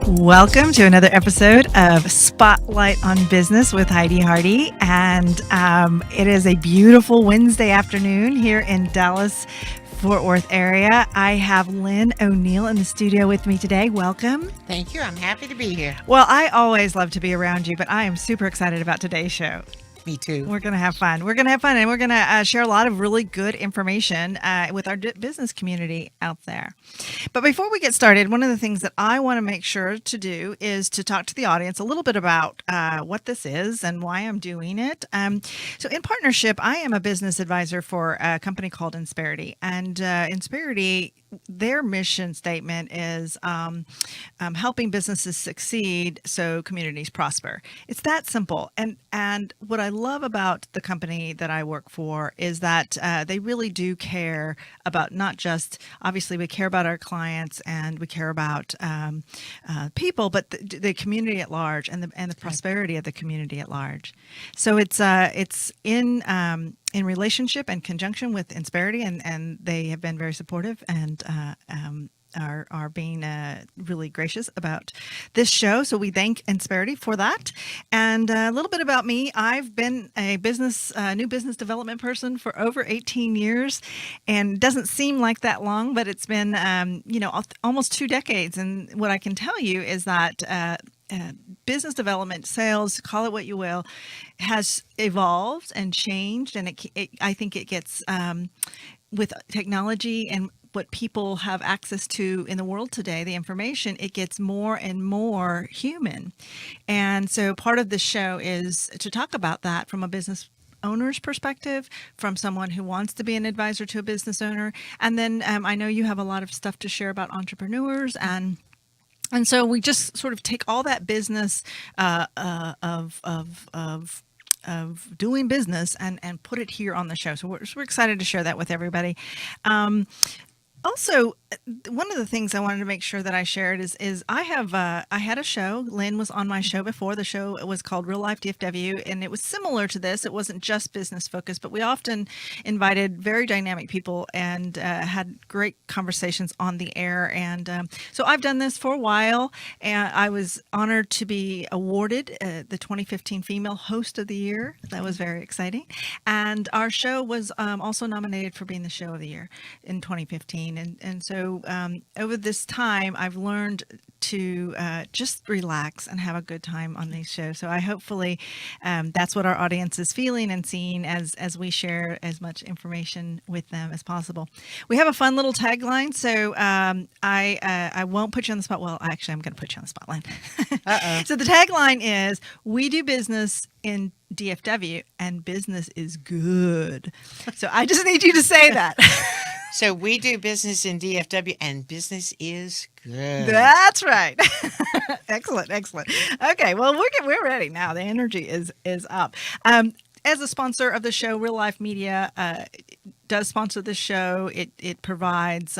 Welcome to another episode of Spotlight on Business with Heidi Hardy. And it is a beautiful Wednesday afternoon here in Dallas, Fort Worth area. I have Lin O'Neill in the studio with me today. Welcome. Thank you. I'm happy to be here. Well, I always love to be around you, but I am super excited about today's show. Me too. We're going to have fun. And we're going to share a lot of really good information with our business community out there. But before we get started, one of the things that I want to make sure to do is to talk to the audience a little bit about what this is and why I'm doing it. So in partnership, I am a business advisor for a company called Insperity. And Insperity, their mission statement is helping businesses succeed so communities prosper. It's that simple. And what I love about the company that I work for is that they really do care about not just, obviously we care about our clients and we care about people, but the community at large and the prosperity of the community at large. So it's in relationship and conjunction with Insperity, and they have been very supportive and are being really gracious about this show. So we thank Insperity for that. And a little bit about me. I've been a new business development person for over 18 years, and it doesn't seem like that long, but it's been almost 2 decades. And what I can tell you is that business development, sales, call it what you will, has evolved and changed. And I think it gets, with technology and what people have access to in the world today, the information, it gets more and more human. And so part of this show is to talk about that from a business owner's perspective, from someone who wants to be an advisor to a business owner. And then I know you have a lot of stuff to share about entrepreneurs, and so we just sort of take all that business of doing business and put it here on the show. So we're excited to share that with everybody. Also, one of the things I wanted to make sure that I shared is I had a show. Lin was on my show before. The show was called Real Life DFW, and it was similar to this. It wasn't just business focused, but we often invited very dynamic people and had great conversations on the air. And so I've done this for a while, and I was honored to be awarded the 2015 Female Host of the Year. That was very exciting. And our show was also nominated for being the Show of the Year in 2015. And so over this time, I've learned to just relax and have a good time on these shows. So I hopefully that's what our audience is feeling and seeing as we share as much information with them as possible. We have a fun little tagline. So I won't put you on the spot. Well, actually, I'm going to put you on the spotlight. So the tagline is, we do business in DFW and business is good. So I just need you to say that. So we do business in DFW and business is good. That's right. Excellent. Okay, well, we're ready now. The energy is up. As a sponsor of the show, Real Life Media does sponsor the show. It provides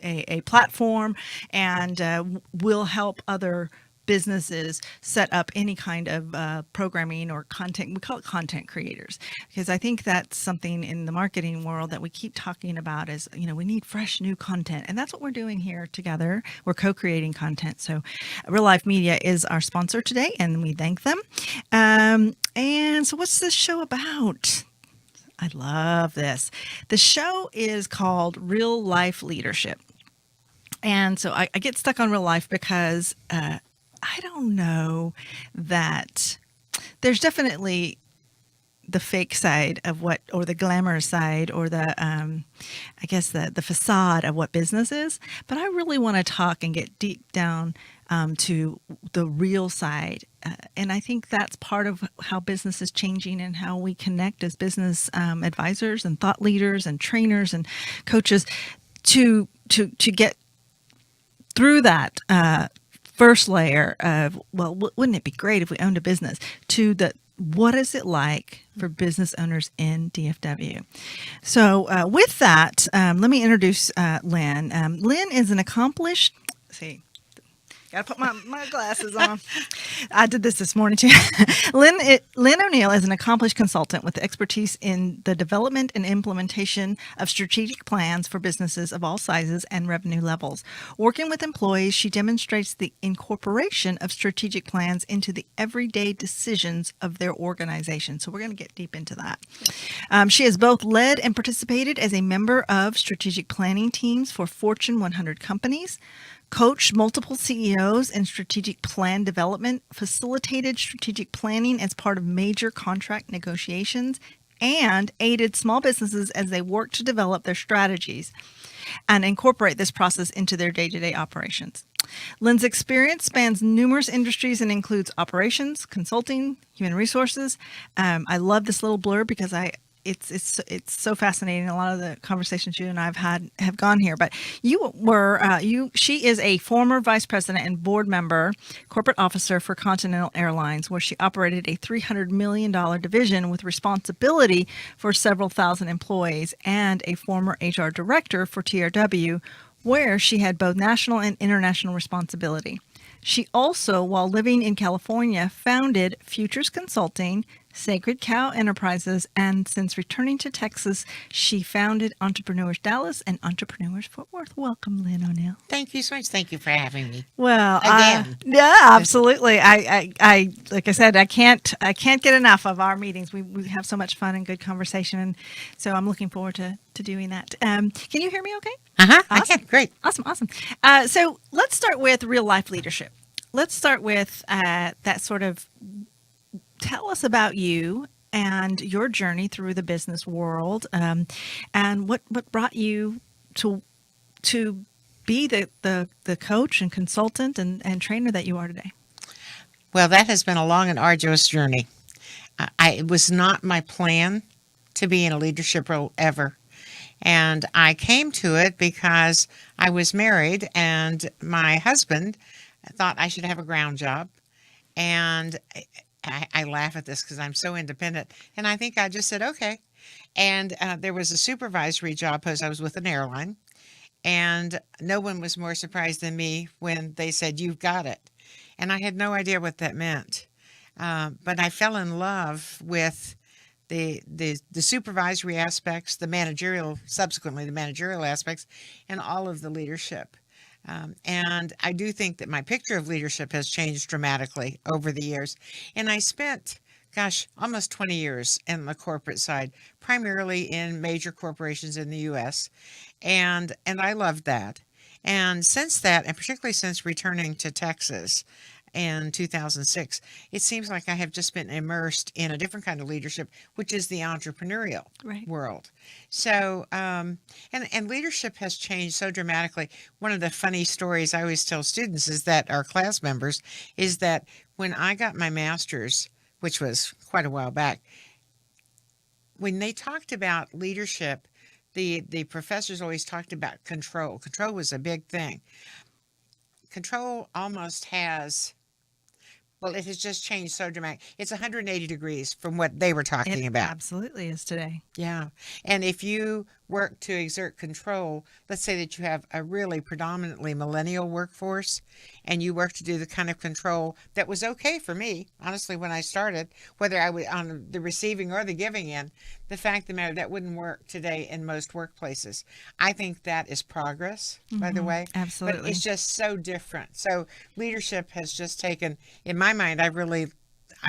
a platform and will help other businesses set up any kind of programming or content. We call it content creators, because I think that's something in the marketing world that we keep talking about is, we need fresh new content. And that's what we're doing here together. We're co-creating content. So Real Life Media is our sponsor today, and we thank them. And so what's this show about? I love this. The show is called Real Life Leadership. And so I get stuck on real life because I don't know that there's definitely the fake side of or the glamour side, or the, I guess the facade of what business is. But I really want to talk and get deep down to the real side. And I think that's part of how business is changing and how we connect as business advisors and thought leaders and trainers and coaches to get through that first layer of, well, wouldn't it be great if we owned a business, to what is it like for business owners in DFW? So with that, let me introduce Lin. Lin is an accomplished, Gotta put my glasses on. I did this morning too. Lin O'Neill is an accomplished consultant with expertise in the development and implementation of strategic plans for businesses of all sizes and revenue levels. Working with employees, she demonstrates the incorporation of strategic plans into the everyday decisions of their organization. So we're going to get deep into that. She has both led and participated as a member of strategic planning teams for Fortune 100 companies, coached multiple CEOs in strategic plan development, facilitated strategic planning as part of major contract negotiations, and aided small businesses as they work to develop their strategies and incorporate this process into their day-to-day operations. Lin's experience spans numerous industries and includes operations, consulting, human resources. I love this little blurb because it's so fascinating. A lot of the conversations you and I've had have gone here, but she is a former vice president and board member, corporate officer for Continental Airlines, where she operated a $300 million division with responsibility for several thousand employees, and a former HR director for TRW, where she had both national and international responsibility. She also, while living in California, founded Futures Consulting, Sacred Cow Enterprises, and since returning to Texas, she founded Entrepreneurs Dallas and Entrepreneurs Fort Worth. Welcome, Lin O'Neill. Thank you so much. Thank you for having me. Well, Again. yeah, absolutely. I like I said, I can't get enough of our meetings. We have so much fun and good conversation, and so I'm looking forward to doing that. Can you hear me? Okay. Awesome. Awesome. Great. Awesome. So let's start with real life leadership. Let's start with that sort of. Tell us about you and your journey through the business world, and what brought you to be the coach and consultant and trainer that you are today. Well, that has been a long and arduous journey. It was not my plan to be in a leadership role ever. And I came to it because I was married and my husband thought I should have a ground job. And I laugh at this because I'm so independent. And I think I just said, okay. And there was a supervisory job post. I was with an airline. And no one was more surprised than me when they said, you've got it. And I had no idea what that meant. But I fell in love with the supervisory aspects, subsequently the managerial aspects, and all of the leadership. And I do think that my picture of leadership has changed dramatically over the years. And I spent, almost 20 years in the corporate side, primarily in major corporations in the U.S. And I loved that. And since that, and particularly since returning to Texas in 2006, it seems like I have just been immersed in a different kind of leadership, which is the entrepreneurial world. So, and leadership has changed so dramatically. One of the funny stories I always tell students is that our class members is that when I got my master's, which was quite a while back, when they talked about leadership, the professors always talked about control. Control was a big thing. Control almost has... Well, it has just changed so dramatically. It's 180 degrees from what they were talking about. Absolutely is today. Yeah. And if you work to exert control, let's say that you have a really predominantly millennial workforce and you work to do the kind of control that was okay for me, honestly, when I started, whether I was on the receiving or the giving end, the fact of the matter, that wouldn't work today in most workplaces. I think that is progress, by the way. Absolutely. But it's just so different. So leadership has just taken, in my mind, I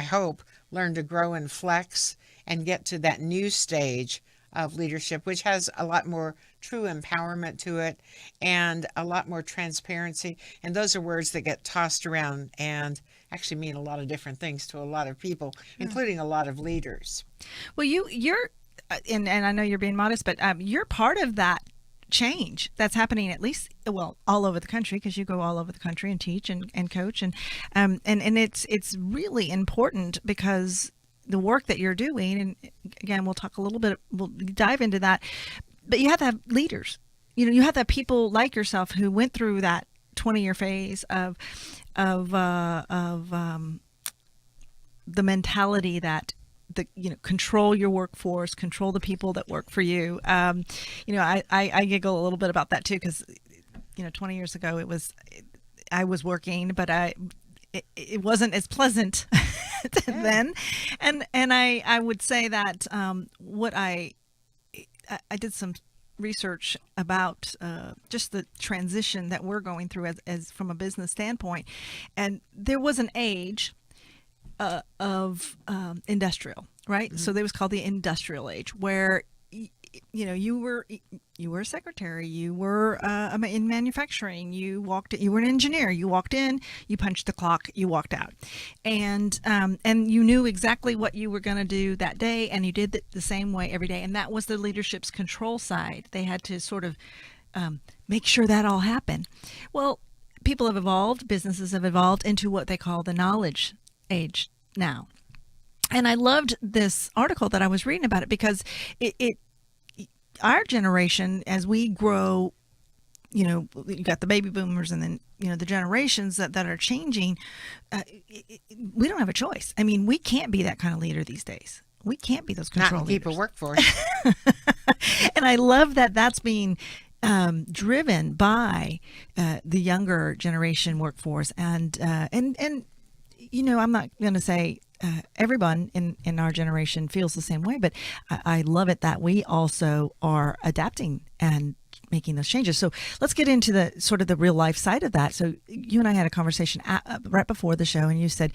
hope, learn to grow and flex and get to that new stage of leadership, which has a lot more true empowerment to it and a lot more transparency. And those are words that get tossed around and actually mean a lot of different things to a lot of people, including a lot of leaders. Well, you're, and I know you're being modest, but you're part of that change that's happening all over the country, because you go all over the country and teach and coach and it's really important because the work that you're doing, and again we'll dive into that, but you have to have leaders. You have to have people like yourself who went through that 20-year phase of the mentality that control your workforce, control the people that work for you. I giggle a little bit about that too, because 20 years ago it was I was working, but it wasn't as pleasant then. And I would say that what I did some research about just the transition that we're going through as from a business standpoint, and there was an age of industrial, right? Mm-hmm. So that was called the industrial age, where you were a secretary, you were in manufacturing, you were an engineer, you walked in, you punched the clock, you walked out, and you knew exactly what you were going to do that day, and you did it the same way every day. And that was the leadership's control side. They had to sort of make sure that all happened. Well, people have evolved, businesses have evolved into what they call the knowledge age now. And I loved this article that I was reading about it, because it our generation, as we grow, you got the baby boomers, and then the generations that are changing. We don't have a choice. I mean, we can't be that kind of leader these days. We can't be those control Not leaders. keep a workforce. And I love that that's being driven by the younger generation workforce, and I'm not going to say everyone in our generation feels the same way, but I love it that we also are adapting and making those changes. So let's get into the sort of the real life side of that. So you and I had a conversation right before the show, and you said,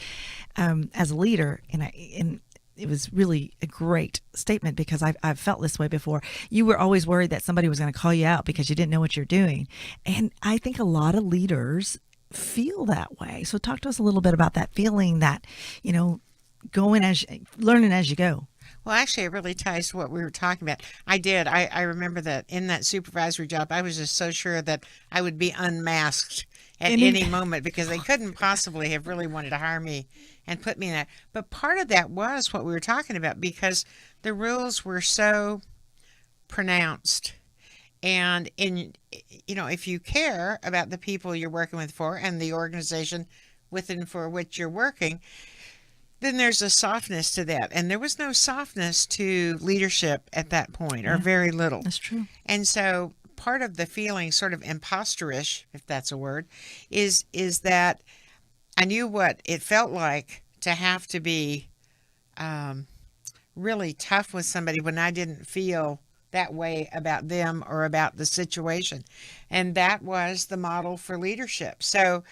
as a leader, and it was really a great statement, because I've felt this way before. You were always worried that somebody was going to call you out because you didn't know what you're doing. And I think a lot of leaders feel that way. So talk to us a little bit about that feeling, that, learning as you go. Well, actually, it really ties to what we were talking about. I remember that in that supervisory job, I was just so sure that I would be unmasked at any moment, because they couldn't possibly have really wanted to hire me and put me in that. But part of that was what we were talking about, because the rules were so pronounced. And if you care about the people you're working with for, and the organization within for which you're working, then there's a softness to that. And there was no softness to leadership at that point, or very little. That's true. And so part of the feeling, sort of imposterish, if that's a word, is that I knew what it felt like to have to be really tough with somebody when I didn't feel that way about them or about the situation. And that was the model for leadership. So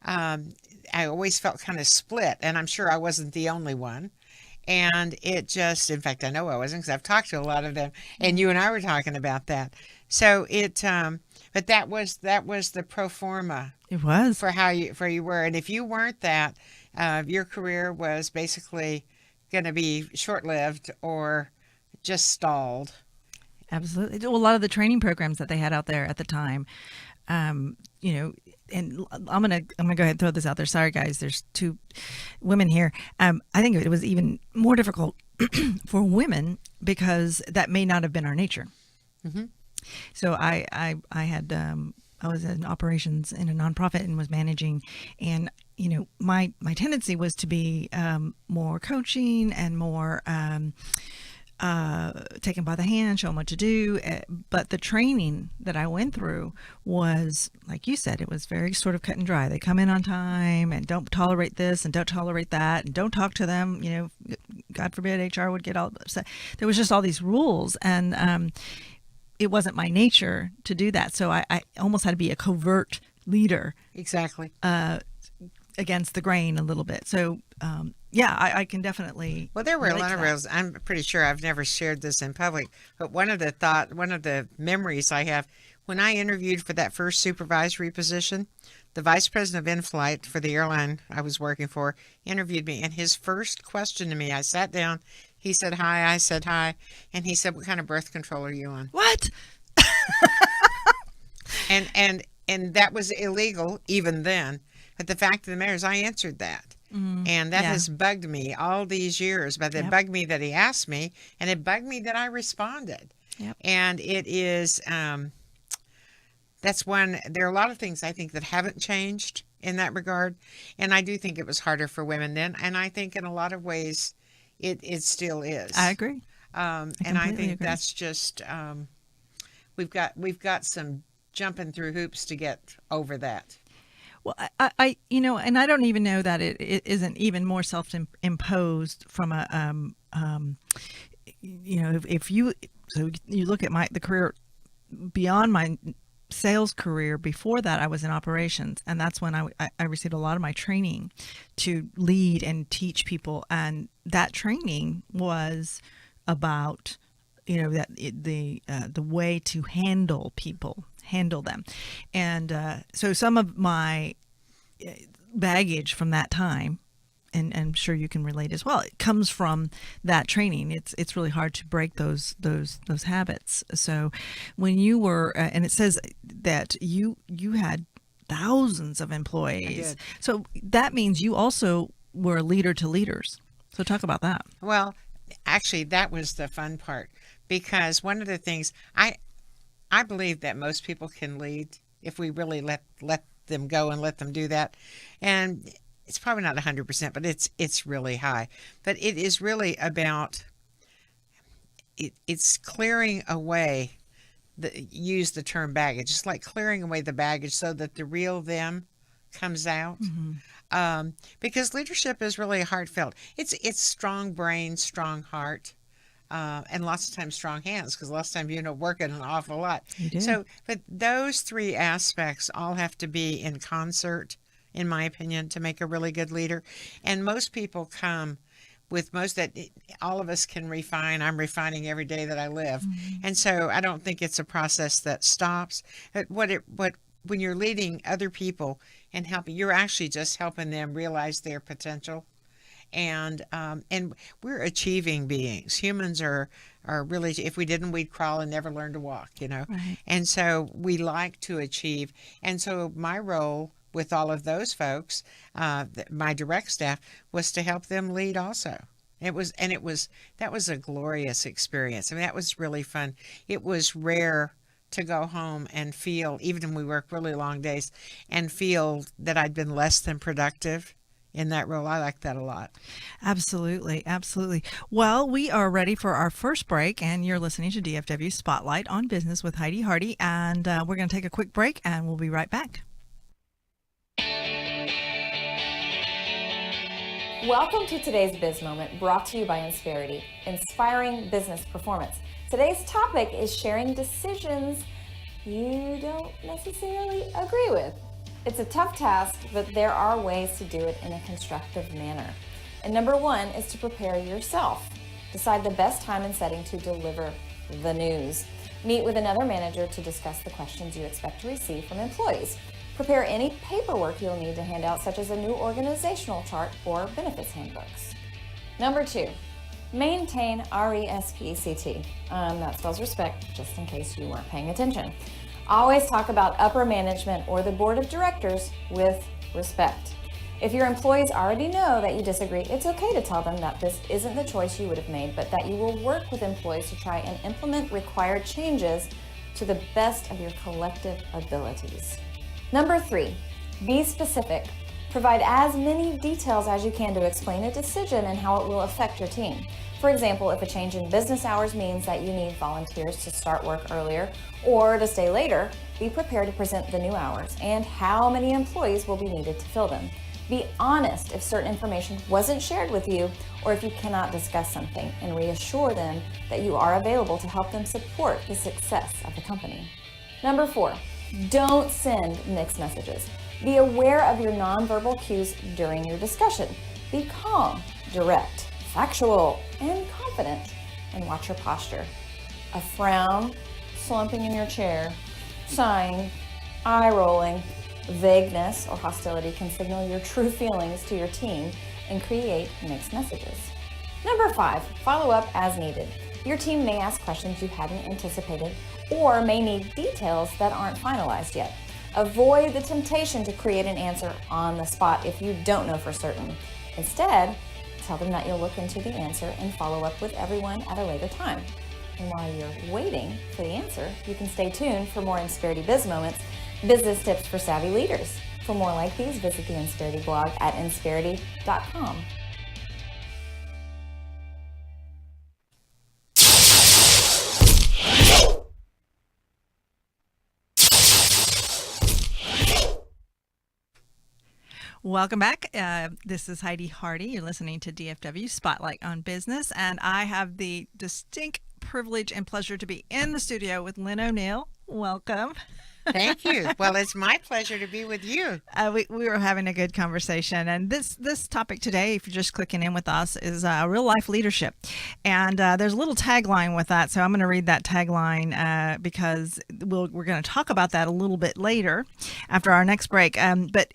I always felt kind of split, and I'm sure I wasn't the only one. And it just, in fact, I know I wasn't, because I've talked to a lot of them, and you and I were talking about that. So but that was the pro forma. It was for you were, and if you weren't that, your career was basically going to be short-lived or just stalled. Absolutely. Well, a lot of the training programs that they had out there at the time, and I'm gonna go ahead and throw this out there. Sorry, guys. There's two women here. I think it was even more difficult for women, because that may not have been our nature. Mm-hmm. So I was in operations in a nonprofit and was managing, and my tendency was to be more coaching and more taken by the hand, show them what to do. But the training that I went through was, like you said, it was very sort of cut and dry. They come in on time, and don't tolerate this and don't tolerate that, and don't talk to them. God forbid HR would get all upset. There was just all these rules, and it wasn't my nature to do that. So I almost had to be a covert leader. Exactly. Against the grain a little bit. So I can definitely. Well, there were a lot of rules. I'm pretty sure I've never shared this in public, but one of the memories I have, when I interviewed for that first supervisory position, the vice president of in-flight for the airline I was working for interviewed me, and his first question to me, I sat down, he said hi, I said hi, and he said, "What kind of birth control are you on?" What? and that was illegal even then. But the fact of the matter is, I answered that. And that has bugged me all these years. But it bugged me that he asked me, and it bugged me that I responded. Yep. And it is, that's one, there are a lot of things I think that haven't changed in that regard. And I do think it was harder for women then. And I think in a lot of ways, it still is. I agree. And I think that's just, we've got some jumping through hoops to get over that. Well, and I don't even know that it isn't even more self-imposed from a, if you, so you look at the career beyond my sales career. Before that, I was in operations, and that's when I received a lot of my training to lead and teach people, and that training was about the way to handle people, handle them. And so some of my baggage from that time, and I'm sure you can relate as well, it comes from that training. It's really hard to break those habits. So when you were and it says that you had thousands of employees, so that means you also were a leader to leaders. So talk about that. Well, actually, that was the fun part, because one of the things I believe that most people can lead if we really let them go and let them do that. And it's probably not 100%, but it's really high. But it is really about it's clearing away use the term baggage. It's like clearing away the baggage so that the real them comes out. Mm-hmm. Because leadership is really heartfelt. It's strong brain, strong heart. And lots of times strong hands, because lots of times working an awful lot. You do. So, but those three aspects all have to be in concert, in my opinion, to make a really good leader. And most people come with all of us can refine. I'm refining every day that I live. Mm-hmm. And so I don't think it's a process that stops. When you're leading other people and helping, you're actually just helping them realize their potential. And we're achieving beings. Humans are really, if we didn't, we'd crawl and never learn to walk, Right. And so we like to achieve. And so my role with all of those folks, my direct staff, was to help them lead also. That was a glorious experience. I mean, that was really fun. It was rare to go home and feel, even when we work really long days, and feel that I'd been less than productive in that role. I like that a lot. Absolutely. Absolutely. Well, we are ready for our first break, and you're listening to DFW Spotlight on Business with Heidi Hardy. And we're going to take a quick break, and we'll be right back. Welcome to today's Biz Moment, brought to you by Insperity, inspiring business performance. Today's topic is sharing decisions you don't necessarily agree with. It's a tough task, but there are ways to do it in a constructive manner. And number one is to prepare yourself. Decide the best time and setting to deliver the news. Meet with another manager to discuss the questions you expect to receive from employees. Prepare any paperwork you'll need to hand out, such as a new organizational chart or benefits handbooks. Number two, maintain RESPECT. That spells respect, just in case you weren't paying attention. Always talk about upper management or the board of directors with respect. If your employees already know that you disagree, it's okay to tell them that this isn't the choice you would have made, but that you will work with employees to try and implement required changes to the best of your collective abilities. Number three, be specific. Provide as many details as you can to explain a decision and how it will affect your team. For example, if a change in business hours means that you need volunteers to start work earlier or to stay later, be prepared to present the new hours and how many employees will be needed to fill them. Be honest if certain information wasn't shared with you or if you cannot discuss something, and reassure them that you are available to help them support the success of the company. Number four, don't send mixed messages. Be aware of your nonverbal cues during your discussion. Be calm, direct, factual, and confident, and watch your posture. A frown, slumping in your chair, sighing, eye rolling, vagueness, or hostility can signal your true feelings to your team and create mixed messages. Number five, follow up as needed. Your team may ask questions you hadn't anticipated or may need details that aren't finalized yet. Avoid the temptation to create an answer on the spot if you don't know for certain. Instead, tell them that you'll look into the answer and follow up with everyone at a later time. And while you're waiting for the answer, you can stay tuned for more Insperity Biz Moments, business tips for savvy leaders. For more like these, visit the Insperity blog at insperity.com. Welcome back. This is Heidi Hardy. You're listening to DFW Spotlight on Business, and I have the distinct privilege and pleasure to be in the studio with Lin O'Neill. Welcome. Thank you. Well, it's my pleasure to be with you. We were having a good conversation, and this topic today, if you're just clicking in with us, is real life leadership. And there's a little tagline with that, so I'm going to read that tagline because we're going to talk about that a little bit later after our next break. But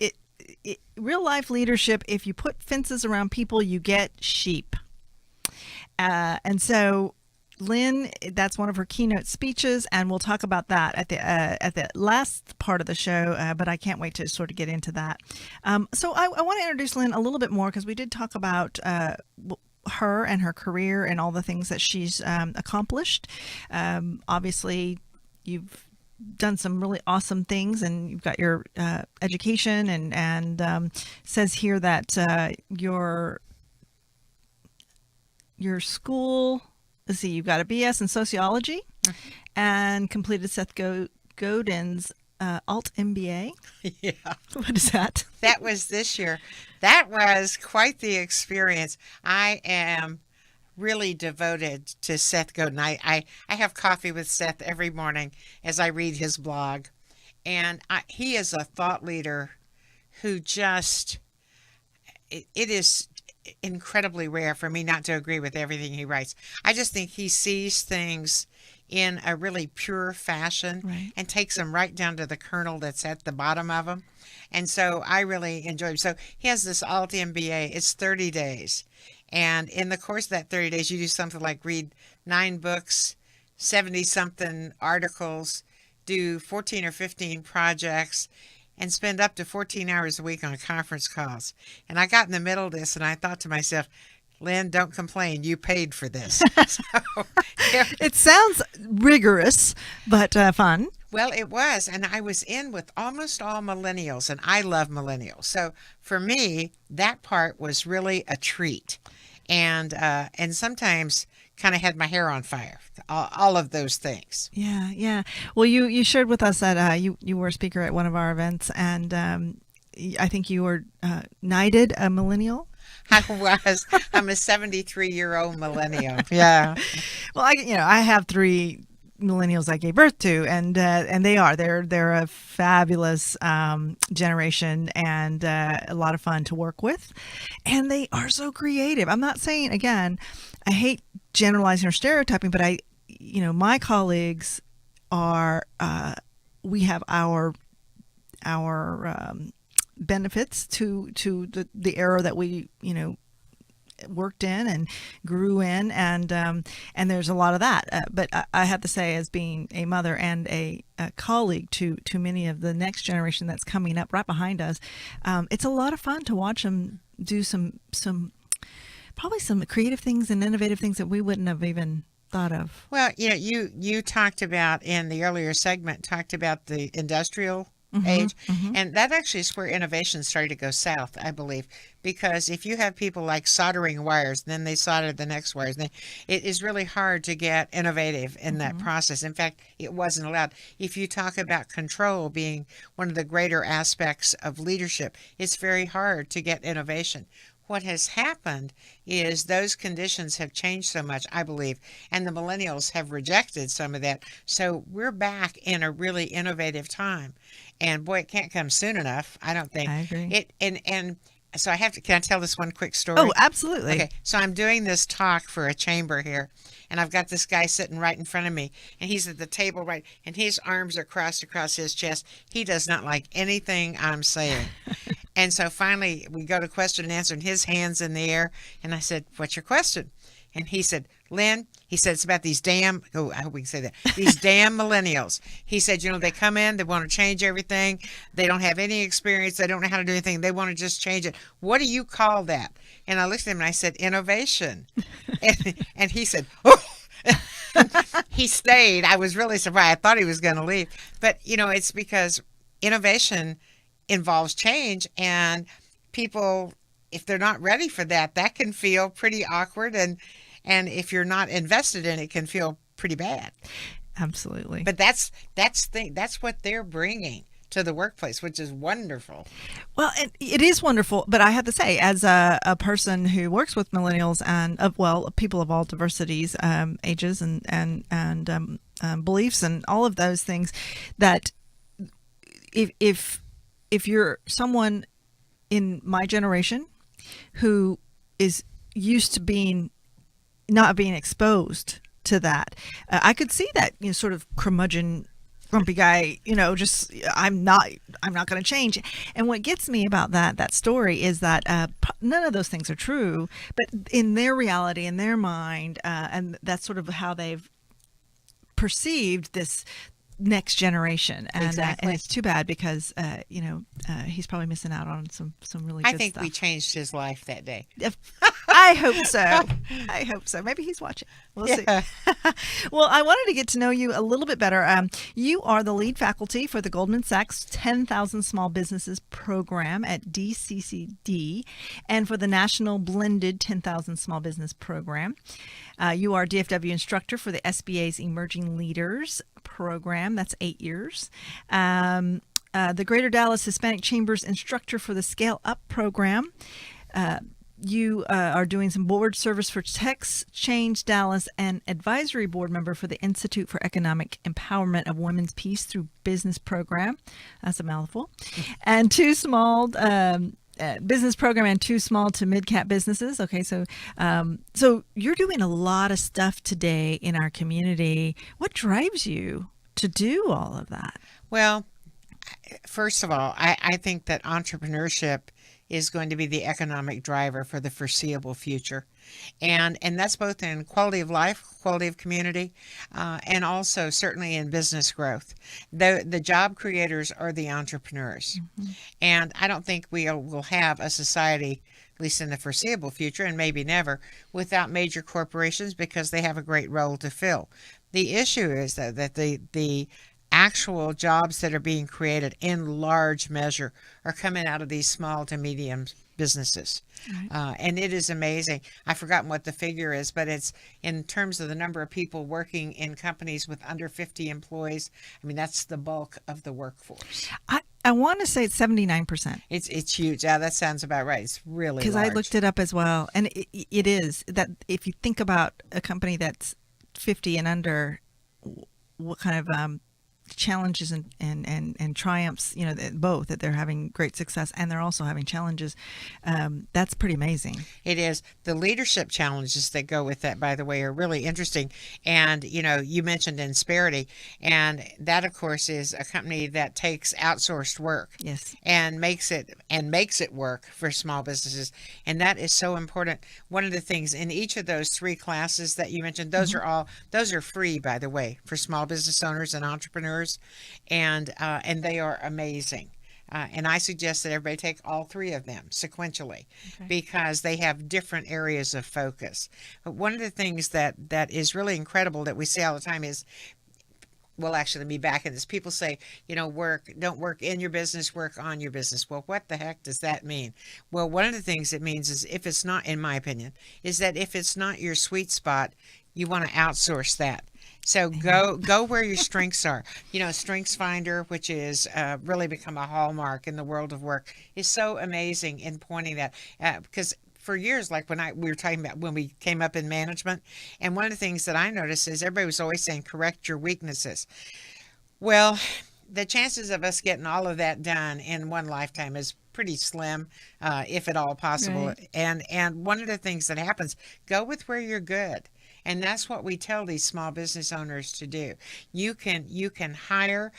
real life leadership, if you put fences around people, you get sheep. And so Lin, that's one of her keynote speeches, and we'll talk about that at the last part of the show, but I can't wait to sort of get into that. So I want to introduce Lin a little bit more because we did talk about her and her career and all the things that she's accomplished. Obviously, you've done some really awesome things, and you've got your education, and says here that your school, let's see, you've got a BS in sociology and completed Seth Godin's alt MBA. Yeah. What is that? That was this year. That was quite the experience. I am really devoted to Seth Godin. I have coffee with Seth every morning as I read his blog. And he is a thought leader who just, it is incredibly rare for me not to agree with everything he writes. I just think he sees things in a really pure fashion, right, and takes them right down to the kernel that's at the bottom of them. And so I really enjoy him. So he has this alt MBA. It's 30 days. And in the course of that 30 days, you do something like read 9 books, 70-something articles, do 14 or 15 projects, and spend up to 14 hours a week on conference calls. And I got in the middle of this, and I thought to myself, Lin, don't complain. You paid for this. So, yeah. It sounds rigorous, but fun. Well, it was. And I was in with almost all millennials, and I love millennials. So for me, that part was really a treat. And sometimes kind of had my hair on fire, all of those things. Yeah, yeah. Well, you shared with us that you were a speaker at one of our events, and I think you were knighted a millennial. I was. I'm a 73-year-old millennial. Yeah. Well, I have 3 millennials I gave birth to, and they're a fabulous generation, and a lot of fun to work with, and they are so creative. I'm not saying, again, I hate generalizing or stereotyping, but my colleagues are we have our benefits to the era that we worked in and grew in, and there's a lot of that, but I have to say, as being a mother and a colleague to many of the next generation that's coming up right behind us, it's a lot of fun to watch them do some probably some creative things and innovative things that we wouldn't have even thought of. Well, you talked about in the earlier segment, the industrial age, and that actually is where innovation started to go south, I believe, because if you have people like soldering wires, then they solder the next wires, then it is really hard to get innovative in that process. In fact, it wasn't allowed. If you talk about control being one of the greater aspects of leadership, it's very hard to get innovation. What has happened is those conditions have changed so much, I believe, and the millennials have rejected some of that. So we're back in a really innovative time. And boy, it can't come soon enough, I don't think. I agree. And so can I tell this one quick story? Oh, absolutely. Okay, so I'm doing this talk for a chamber here, and I've got this guy sitting right in front of me, and he's at the table right, and his arms are crossed across his chest. He does not like anything I'm saying. And so finally we go to question and answer, and his hand's in the air, and I said, "What's your question?" And he said, "Lin," he said, "it's about these damn," I hope we can say that, "these damn millennials." He said, they come in, they want to change everything. They don't have any experience. They don't know how to do anything. They want to just change it. What do you call that? And I looked at him and I said, "Innovation." and he said, "Oh." He stayed. I was really surprised. I thought he was going to leave. But, it's because innovation involves change, and people, if they're not ready for that, that can feel pretty awkward, and if you're not invested in it, can feel pretty bad. Absolutely. But that's what they're bringing to the workplace, which is wonderful. Well, it is wonderful, but I have to say, as a person who works with millennials and people of all diversities, ages, and beliefs, and all of those things, that if you're someone in my generation who is used to not being exposed to that, I could see that, sort of curmudgeon, grumpy guy, just I'm not going to change. And what gets me about that story is that none of those things are true, but in their reality, in their mind, and that's sort of how they've perceived this next generation. And Exactly. and it's too bad because he's probably missing out on some really good I think stuff. we changed his life that day. I hope so. I hope so. Maybe he's watching. We'll see. Well, I wanted to get to know you a little bit better. You are the lead faculty for the Goldman Sachs 10,000 Small Businesses program at DCCD and for the National Blended 10,000 Small Business program. You are DFW instructor for the SBA's Emerging Leaders program. That's 8 years. The Greater Dallas Hispanic Chamber's instructor for the Scale Up program. You are doing some board service for Tex Change Dallas and advisory board member for the Institute for Economic Empowerment of Women's Peace through Business program. That's a mouthful. And two small business program and two small to mid-cap businesses. Okay, so you're doing a lot of stuff today in our community. What drives you to do all of that? Well, first of all, I think that entrepreneurship is going to be the economic driver for the foreseeable future. And that's both in quality of life, quality of community, and also certainly in business growth. The job creators are the entrepreneurs. Mm-hmm. And I don't think we will have a society, at least in the foreseeable future, and maybe never, without major corporations because they have a great role to fill. The issue is that the actual jobs that are being created in large measure are coming out of these small to medium businesses. Right. And it is amazing. I've forgotten what the figure is, but it's in terms of the number of people working in companies with under 50 employees. I mean, that's the bulk of the workforce. I want to say it's 79%. It's huge. Yeah, that sounds about right. It's really because I looked it up as well. And it is that if you think about a company that's 50 and under, what kind of challenges and triumphs, both, that they're having great success and they're also having challenges. That's pretty amazing. It is. The leadership challenges that go with that, by the way, are really interesting. And, you mentioned Insperity, and that, of course, is a company that takes outsourced work. Yes. And makes it work for small businesses. And that is so important. One of the things in each of those three classes that you mentioned, those are free, by the way, for small business owners and entrepreneurs. And they are amazing. And I suggest that everybody take all three of them sequentially, because they have different areas of focus. But one of the things that is really incredible that we see all the time is, well, actually, let me back in this. People say, don't work in your business, work on your business. Well, what the heck does that mean? Well, one of the things it means is, if it's not, in my opinion, is that if it's not your sweet spot, you want to outsource that. So go where your strengths are. Strengths Finder, which is really become a hallmark in the world of work, is so amazing in pointing that, because for years, like we were talking about when we came up in management, and one of the things that I noticed is everybody was always saying, correct your weaknesses. Well, the chances of us getting all of that done in one lifetime is pretty slim, if at all possible. Right. And one of the things that happens, go with where you're good. And that's what we tell these small business owners to do. You can hire,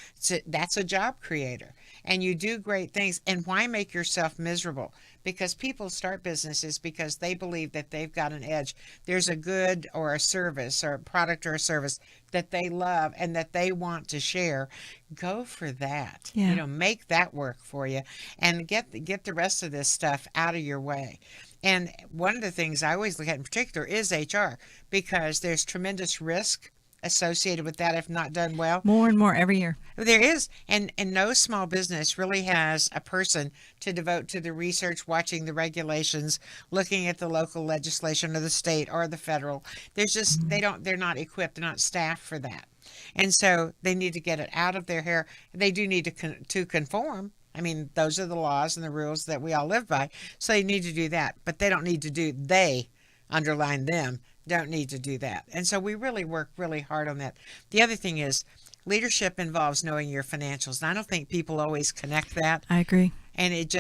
that's a job creator, and you do great things. And why make yourself miserable? Because people start businesses because they believe that they've got an edge. There's a good or a service or a product or a service that they love and that they want to share. Go for that. Yeah. Make that work for you, and get the rest of this stuff out of your way. And one of the things I always look at in particular is HR, because there's tremendous risk associated with that if not done well. More and more every year. There is, and no small business really has a person to devote to the research, watching the regulations, looking at the local legislation or the state or the federal. There's just they're not equipped, they're not staffed for that, and so they need to get it out of their hair. They do need to conform. I mean, those are the laws and the rules that we all live by. So they need to do that, but they don't need to do. They underline them don't need to do that, and so we really work really hard on that. The other thing is, leadership involves knowing your financials. And I don't think people always connect that. I agree. And it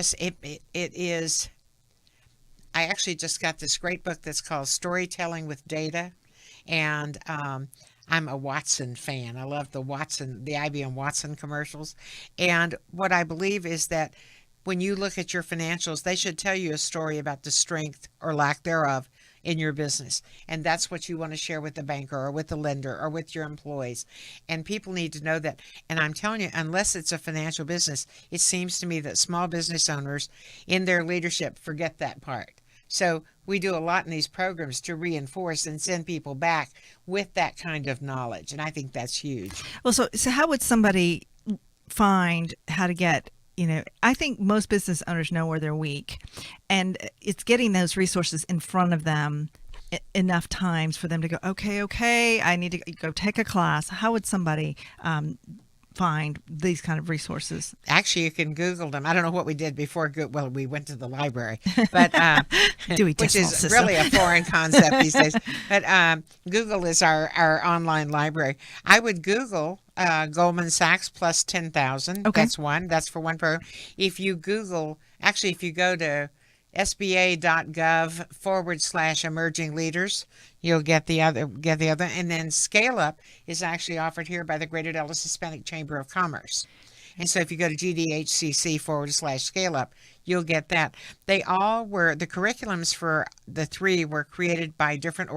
is, I actually just got this great book that's called Storytelling with Data. And I'm a Watson fan. I love the IBM Watson commercials. And what I believe is that when you look at your financials, they should tell you a story about the strength or lack thereof in your business. And that's what you want to share with the banker or with the lender or with your employees. And people need to know that. And I'm telling you, unless it's a financial business, it seems to me that small business owners in their leadership forget that part. So we do a lot in these programs to reinforce and send people back with that kind of knowledge. And I think that's huge. Well, so how would somebody find how to get, I think most business owners know where they're weak, and it's getting those resources in front of them enough times for them to go, okay, I need to go take a class. How would somebody find these kind of resources? Actually, you can Google them. I don't know what we did before. Well, we went to the library, but which is system. Really a foreign concept these days. But Google is our online library. I would Google Goldman Sachs plus 10,000. Okay. That's one. That's for one program. If you go to sba.gov/emerging leaders, you'll get the other. And then Scale Up is actually offered here by the Greater Dallas Hispanic Chamber of Commerce. And so if you go to GDHCC/Scale Up, you'll get that. They all were, the curriculums for the three were created by different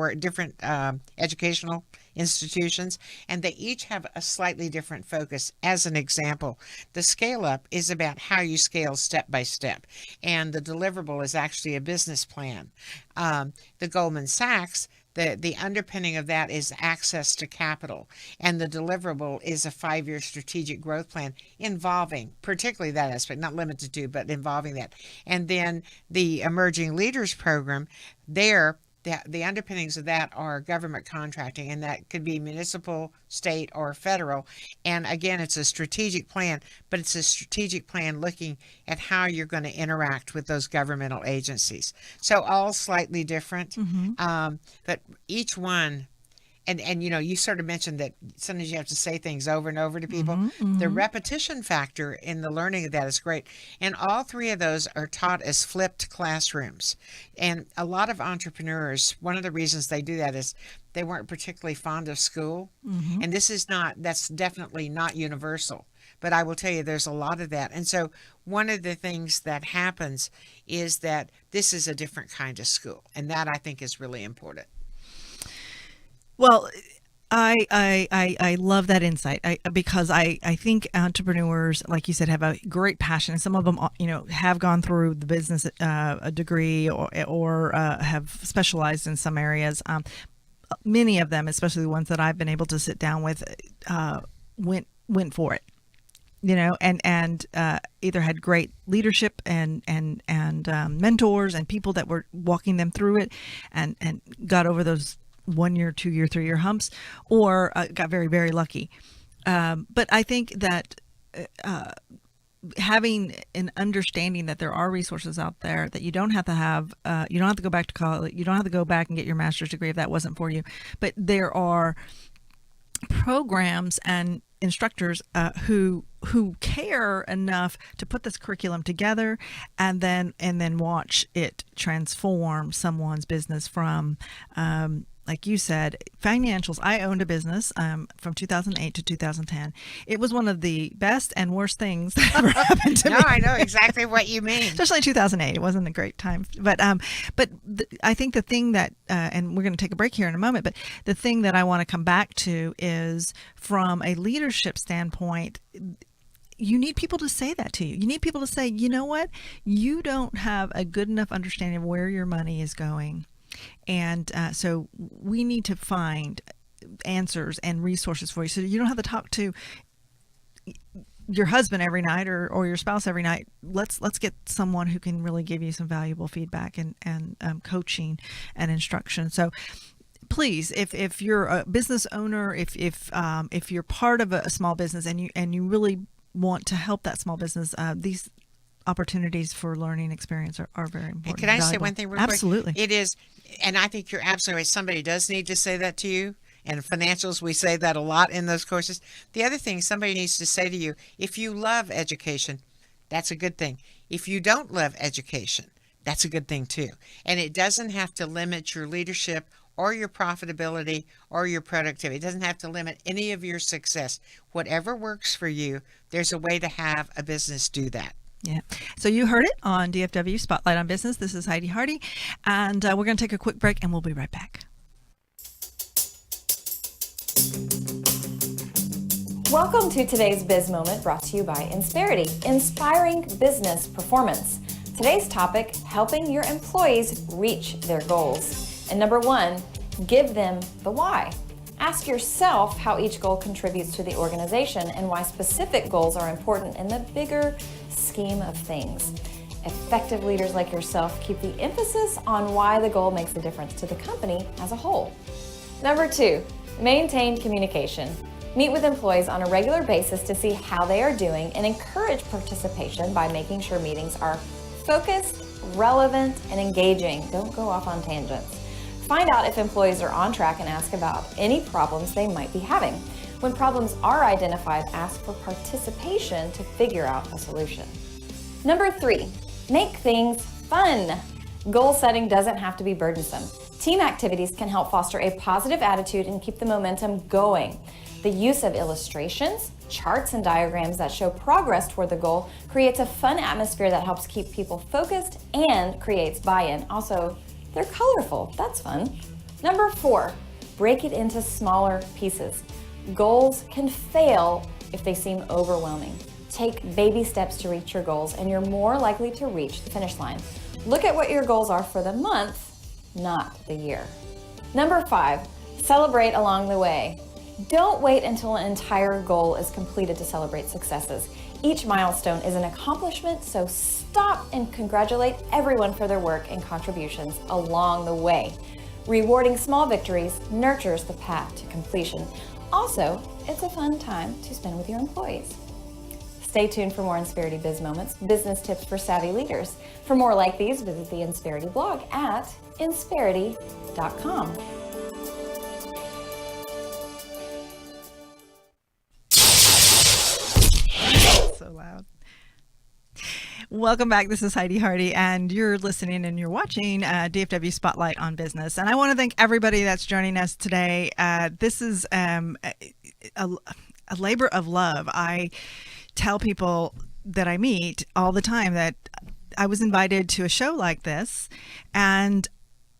educational institutions, and they each have a slightly different focus. As an example, the Scale Up is about how you scale step by step, and the deliverable is actually a business plan. The Goldman Sachs, the underpinning of that is access to capital, and the deliverable is a 5-year strategic growth plan involving particularly that aspect, not limited to, but involving that. And then the Emerging Leaders Program, the underpinnings of that are government contracting, and that could be municipal, state, or federal. And again, it's a strategic plan, but it's a strategic plan looking at how you're going to interact with those governmental agencies. So all slightly different, but each one. And you sort of mentioned that sometimes you have to say things over and over to people. The repetition factor in the learning of that is great. And all three of those are taught as flipped classrooms. And a lot of entrepreneurs, one of the reasons they do that is they weren't particularly fond of school. And that's definitely not universal. But I will tell you, there's a lot of that. And so one of the things that happens is that this is a different kind of school. And that I think is really important. Well, I love that insight because I think entrepreneurs, like you said, have a great passion, and some of them, have gone through the business a degree or have specialized in some areas. Many of them, especially the ones that I've been able to sit down with, went for it. And either had great leadership and mentors and people that were walking them through it, and got over those 1 year, 2 year, 3 year humps, or got very, very lucky. But I think that having an understanding that there are resources out there, that you don't have to have, you don't have to go back to college, you don't have to go back and get your master's degree if that wasn't for you, but there are programs and instructors who care enough to put this curriculum together and then watch it transform someone's business from like you said, financials. I owned a business from 2008 to 2010. It was one of the best and worst things that ever happened to me. No, I know exactly what you mean. Especially in 2008. It wasn't a great time. But I think the thing that, and we're going to take a break here in a moment, but the thing that I want to come back to is from a leadership standpoint, you need people to say that to you. You need people to say, you know what? You don't have a good enough understanding of where your money is going. And so we need to find answers and resources for you. So you don't have to talk to your husband every night or your spouse every night. Let's get someone who can really give you some valuable feedback and coaching and instruction. So please, if you're a business owner, if you're part of a small business and you really want to help that small business, these opportunities for learning experience are very important. And can I say one thing real quick? Absolutely. It is, and I think you're absolutely right. Somebody does need to say that to you. And financials, we say that a lot in those courses. The other thing somebody needs to say to you, if you love education, that's a good thing. If you don't love education, that's a good thing too. And it doesn't have to limit your leadership or your profitability or your productivity. It doesn't have to limit any of your success. Whatever works for you, there's a way to have a business do that. Yeah. So you heard it on DFW Spotlight on Business. This is Heidi Hardy, and we're going to take a quick break, and we'll be right back. Welcome to today's Biz Moment, brought to you by Insperity, inspiring business performance. Today's topic, helping your employees reach their goals. And number one, give them the why. Ask yourself how each goal contributes to the organization and why specific goals are important in the bigger scheme of things. Effective leaders like yourself keep the emphasis on why the goal makes a difference to the company as a whole. Number two, maintain communication. Meet with employees on a regular basis to see how they are doing and encourage participation by making sure meetings are focused, relevant, and engaging. Don't go off on tangents. Find out if employees are on track and ask about any problems they might be having. When problems are identified, ask for participation to figure out a solution. Number three, make things fun. Goal setting doesn't have to be burdensome. Team activities can help foster a positive attitude and keep the momentum going. The use of illustrations, charts, and diagrams that show progress toward the goal creates a fun atmosphere that helps keep people focused and creates buy-in. Also, they're colorful. That's fun. Number four, break it into smaller pieces. Goals can fail if they seem overwhelming. Take baby steps to reach your goals, and you're more likely to reach the finish line. Look at what your goals are for the month, not the year. Number five, celebrate along the way. Don't wait until an entire goal is completed to celebrate successes. Each milestone is an accomplishment, so stop and congratulate everyone for their work and contributions along the way. Rewarding small victories nurtures the path to completion. Also, it's a fun time to spend with your employees. Stay tuned for more Insperity Biz Moments, business tips for savvy leaders. For more like these, visit the Insperity blog at insperity.com. So loud. Welcome back. This is Heidi Hardy, and you're listening and you're watching DFW Spotlight on Business. And I want to thank everybody that's joining us today. This is a labor of love. I tell people that I meet all the time that I was invited to a show like this, and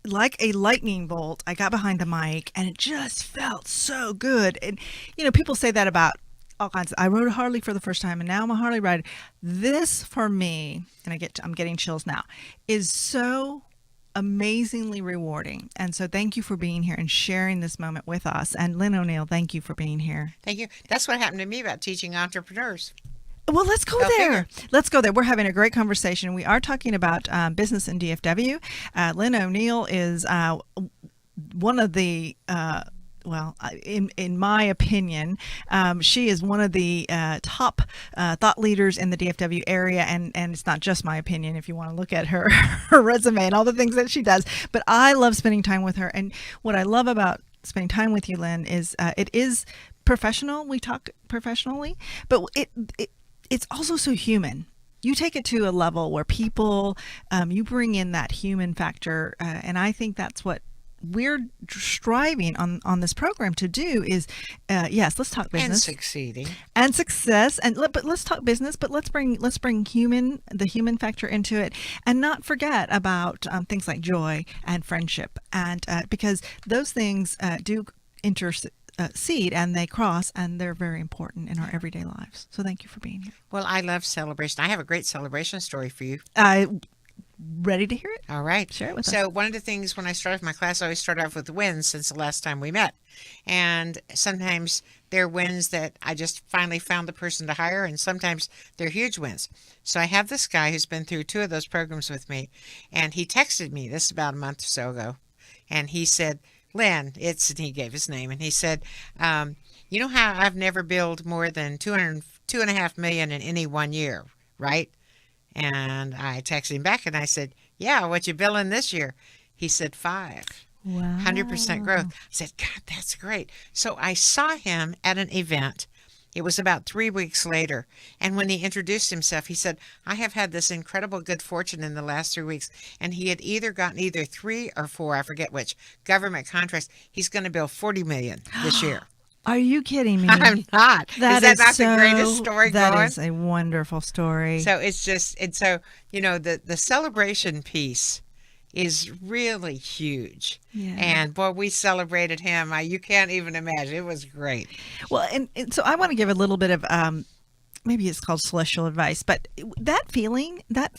like a lightning bolt, I got behind the mic, and it just felt so good. And, you know, people say that about all kinds. I rode a Harley for the first time, and now I'm a Harley rider. This for me, and I'm getting chills now, is so amazingly rewarding. And so thank you for being here and sharing this moment with us. And Lin O'Neill, thank you for being here. Thank you. That's what happened to me about teaching entrepreneurs. Well, let's go there. Let's go there. We're having a great conversation. We are talking about business in DFW. Lin O'Neill is one of the in my opinion, she is one of the top thought leaders in the DFW area, and it's not just my opinion if you want to look at her resume and all the things that she does, but I love spending time with her. And what I love about spending time with you, Lin, is it is professional. We talk professionally, but it's also so human. You take it to a level where people, you bring in that human factor, and I think that's what we're striving on this program to do is, yes, let's talk business and succeeding and success, but let's talk business, but let's bring the human factor into it, and not forget about things like joy and friendship, and because those things do intercede and they cross, and they're very important in our everyday lives. So thank you for being here. Well, I love celebration. I have a great celebration story for you. ready to hear it. All right. Share it with us. So one of the things when I start off my class, I always start off with the wins since the last time we met. And sometimes they're wins that I just finally found the person to hire, and sometimes they're huge wins. So I have this guy who's been through 2 of those programs with me, and he texted me, this is about a month or so ago, and he said, Lynn, and he gave his name, and he said, you know how I've never billed more than $2.5 million in any 1 year, right? And I texted him back and I said, yeah, what you billing this year? He said 5. Wow. 100% growth. I said, God, that's great. So I saw him at an event. It was about 3 weeks later. And when he introduced himself, he said, I have had this incredible good fortune in the last 3 weeks. And he had gotten either 3 or 4, I forget which, government contracts. He's going to bill $40 million this year. Are you kidding me? I'm not. That is that not the greatest story that going? That is a wonderful story. So it's just, and so, you know, the celebration piece is really huge. Yeah. And boy, we celebrated him. You can't even imagine. It was great. Well, and so I want to give a little bit of, maybe it's called celestial advice, but that feeling that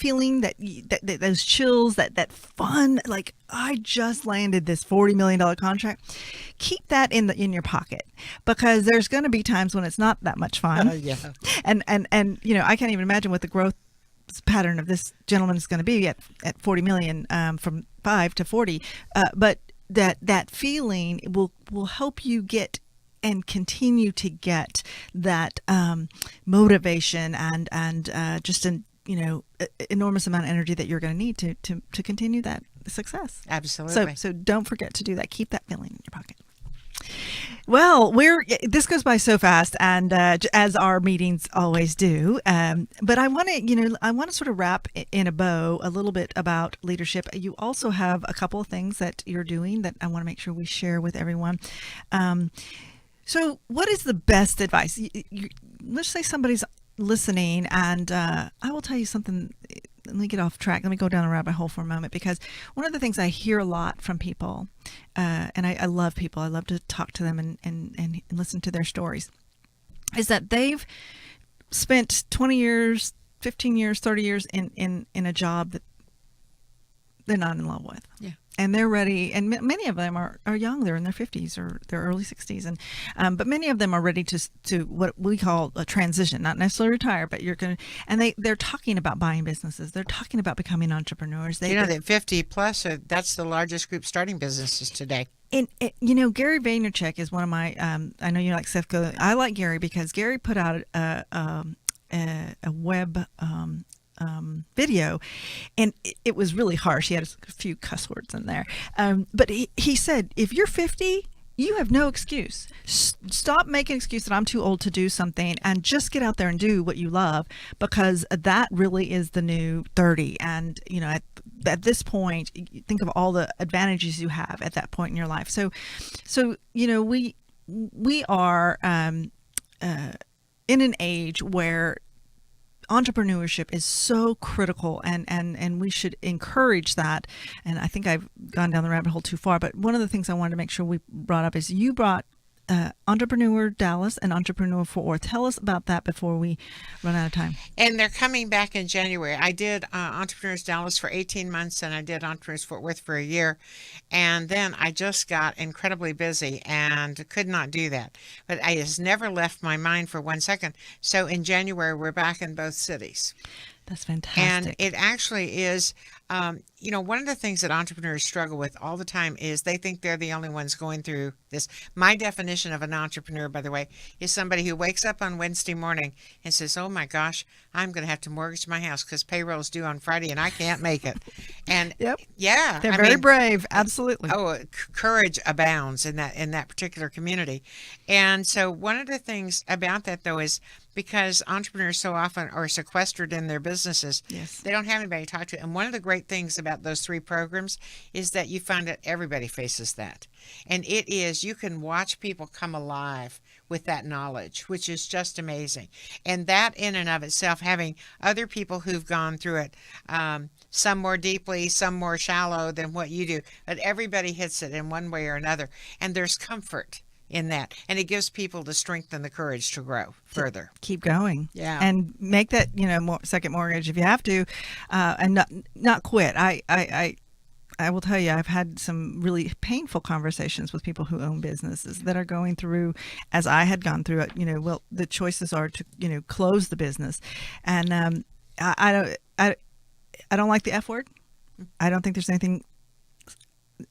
those chills, that fun, like I just landed this $40 million contract, keep that in your pocket, because there's going to be times when it's not that much fun. Yeah. And you know, I can't even imagine what the growth pattern of this gentleman is going to be at 40 million, from 5 to 40. But that feeling will help you get and continue to get that motivation and just an enormous amount of energy that you're going to need to continue that success. Absolutely. So don't forget to do that. Keep that feeling in your pocket. Well, this goes by so fast, and as our meetings always do. But I want to sort of wrap in a bow a little bit about leadership. You also have a couple of things that you're doing that I want to make sure we share with everyone. So what is the best advice? Let's say somebody's listening, and I will tell you something. Let me get off track. Let me go down a rabbit hole for a moment, because one of the things I hear a lot from people, and I love people, I love to talk to them and listen to their stories, is that they've spent 20 years, 15 years, 30 years in a job that they're not in love with. Yeah. And they're ready, and many of them are young. They're in their 50s or their early 60s, but many of them are ready to what we call a transition, not necessarily retire, but they're talking about buying businesses. They're talking about becoming entrepreneurs. That 50 plus, that's the largest group starting businesses today. And Gary Vaynerchuk is one of my. I know you like Seth Godin. I like Gary because Gary put out a web. Video, and it was really harsh. He had a few cuss words in there, but he said, if you're 50, you have no excuse. Stop making an excuse that I'm too old to do something, and just get out there and do what you love, because that really is the new 30. And at this point, think of all the advantages you have at that point in your life. So we are in an age where entrepreneurship is so critical, and we should encourage that. And I think I've gone down the rabbit hole too far, but one of the things I wanted to make sure we brought up is you brought Entrepreneur Dallas and Entrepreneur Fort Worth. Tell us about that before we run out of time. And they're coming back in January. I did Entrepreneurs Dallas for 18 months, and I did Entrepreneurs Fort Worth for a year. And then I just got incredibly busy and could not do that. But it has never left my mind for 1 second. So in January, we're back in both cities. That's fantastic. And it actually is, one of the things that entrepreneurs struggle with all the time is they think they're the only ones going through this. My definition of an entrepreneur, by the way, is somebody who wakes up on Wednesday morning and says, oh my gosh, I'm going to have to mortgage my house because payroll's due on Friday and I can't make it. And yep. Yeah, they're very brave. Absolutely. Oh, courage abounds in that particular community. And so one of the things about that, though, is because entrepreneurs so often are sequestered in their businesses, yes, they don't have anybody to talk to. And one of the great things about those 3 programs is that you find that everybody faces that. And it is, you can watch people come alive with that knowledge, which is just amazing. And that in and of itself, having other people who've gone through it, some more deeply, some more shallow than what you do, but everybody hits it in one way or another. And there's comfort in that. And it gives people the strength and the courage to grow further. Keep going. Yeah. And make that, second mortgage if you have to, and not quit. I will tell you, I've had some really painful conversations with people who own businesses that are going through, as I had gone through it, well, the choices are to, close the business. And I don't like the F word. I don't think